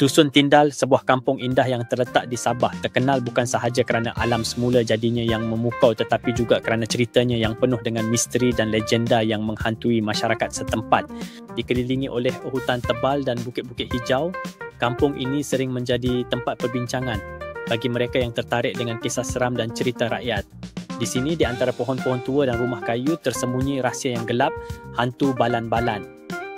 Dusun Tindal, sebuah kampung indah yang terletak di Sabah, terkenal bukan sahaja kerana alam semula jadinya yang memukau tetapi juga kerana ceritanya yang penuh dengan misteri dan legenda yang menghantui masyarakat setempat. Dikelilingi oleh hutan tebal dan bukit-bukit hijau, kampung ini sering menjadi tempat perbincangan bagi mereka yang tertarik dengan kisah seram dan cerita rakyat. Di sini, di antara pohon-pohon tua dan rumah kayu, tersembunyi rahsia yang gelap, hantu balan-balan.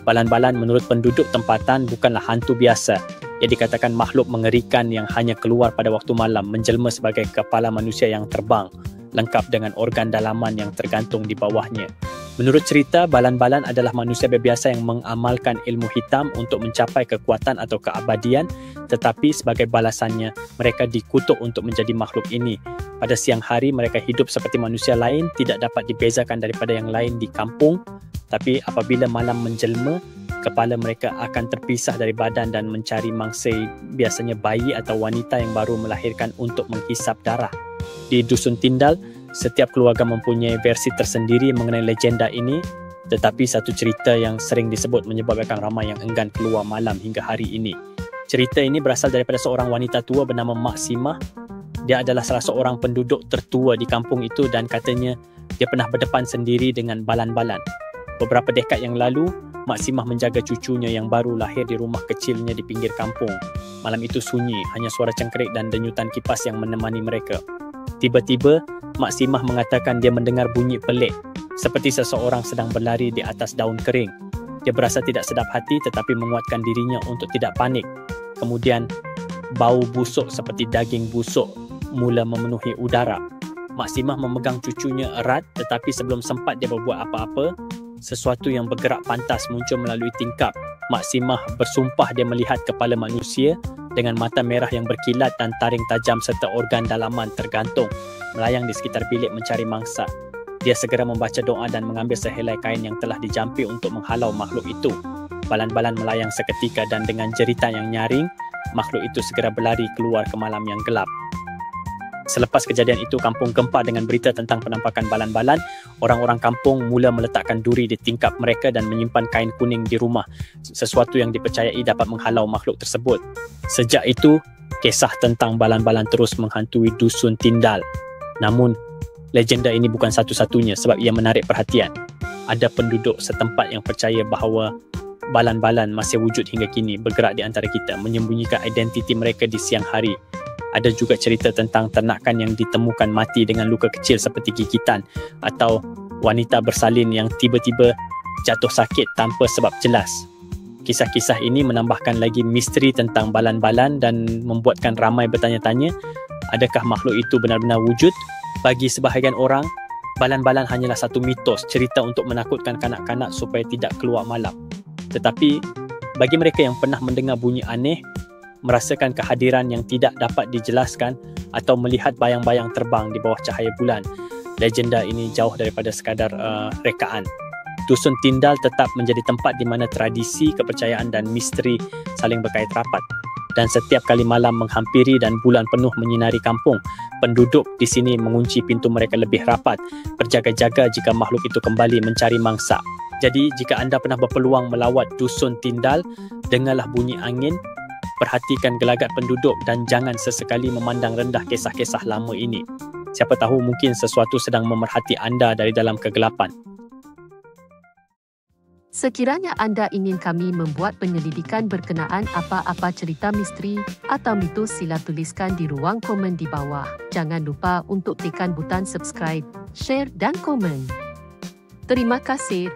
Balan-balan menurut penduduk tempatan bukanlah hantu biasa. Ia dikatakan makhluk mengerikan yang hanya keluar pada waktu malam, menjelma sebagai kepala manusia yang terbang, lengkap dengan organ dalaman yang tergantung di bawahnya. Menurut cerita, balan-balan adalah manusia biasa yang mengamalkan ilmu hitam untuk mencapai kekuatan atau keabadian, tetapi sebagai balasannya, mereka dikutuk untuk menjadi makhluk ini. Pada siang hari, mereka hidup seperti manusia lain, tidak dapat dibezakan daripada yang lain di kampung, tapi apabila malam menjelma, kepala mereka akan terpisah dari badan dan mencari mangsa, biasanya bayi atau wanita yang baru melahirkan untuk menghisap darah. Di Dusun Tindal, setiap keluarga mempunyai versi tersendiri mengenai legenda ini, tetapi satu cerita yang sering disebut menyebabkan ramai yang enggan keluar malam hingga hari ini. Cerita ini berasal daripada seorang wanita tua bernama Mak Simah. Dia adalah salah seorang penduduk tertua di kampung itu dan katanya dia pernah berdepan sendiri dengan balan-balan. Beberapa dekad yang lalu, Mak Simah menjaga cucunya yang baru lahir di rumah kecilnya di pinggir kampung. Malam itu sunyi, hanya suara cengkerik dan denyutan kipas yang menemani mereka. Tiba-tiba, Mak Simah mengatakan dia mendengar bunyi pelik, seperti seseorang sedang berlari di atas daun kering. Dia berasa tidak sedap hati tetapi menguatkan dirinya untuk tidak panik. Kemudian, bau busuk seperti daging busuk mula memenuhi udara. Mak Simah memegang cucunya erat tetapi sebelum sempat dia berbuat apa-apa, sesuatu yang bergerak pantas muncul melalui tingkap. Mak Simah bersumpah dia melihat kepala manusia dengan mata merah yang berkilat dan taring tajam serta organ dalaman tergantung, melayang di sekitar bilik mencari mangsa. Dia segera membaca doa dan mengambil sehelai kain yang telah dijampir untuk menghalau makhluk itu. Balan-balan melayang seketika dan dengan jeritan yang nyaring, makhluk itu segera berlari keluar ke malam yang gelap. Selepas kejadian itu, kampung gempar dengan berita tentang penampakan balan-balan. Orang-orang kampung mula meletakkan duri di tingkap mereka dan menyimpan kain kuning di rumah, sesuatu yang dipercayai dapat menghalau makhluk tersebut. Sejak itu, kisah tentang balan-balan terus menghantui Dusun Tindal. Namun, legenda ini bukan satu-satunya sebab ia menarik perhatian. Ada penduduk setempat yang percaya bahawa balan-balan masih wujud hingga kini, bergerak di antara kita, menyembunyikan identiti mereka di siang hari. Ada juga cerita tentang ternakan yang ditemukan mati dengan luka kecil seperti gigitan atau wanita bersalin yang tiba-tiba jatuh sakit tanpa sebab jelas. Kisah-kisah ini menambahkan lagi misteri tentang balan-balan dan membuatkan ramai bertanya-tanya, adakah makhluk itu benar-benar wujud? Bagi sebahagian orang, balan-balan hanyalah satu mitos, cerita untuk menakutkan kanak-kanak supaya tidak keluar malam. Tetapi, bagi mereka yang pernah mendengar bunyi aneh, merasakan kehadiran yang tidak dapat dijelaskan atau melihat bayang-bayang terbang di bawah cahaya bulan, legenda ini jauh daripada sekadar rekaan. Dusun Tindal tetap menjadi tempat di mana tradisi, kepercayaan dan misteri saling berkait rapat. Dan setiap kali malam menghampiri dan bulan penuh menyinari kampung, penduduk di sini mengunci pintu mereka lebih rapat, berjaga-jaga jika makhluk itu kembali mencari mangsa. Jadi, jika anda pernah berpeluang melawat Dusun Tindal, dengarlah bunyi angin, perhatikan gelagat penduduk dan jangan sesekali memandang rendah kisah-kisah lama ini. Siapa tahu mungkin sesuatu sedang memerhati anda dari dalam kegelapan. Sekiranya anda ingin kami membuat penyelidikan berkenaan apa-apa cerita misteri atau mitos, sila tuliskan di ruang komen di bawah. Jangan lupa untuk tekan butang subscribe, share dan komen. Terima kasih.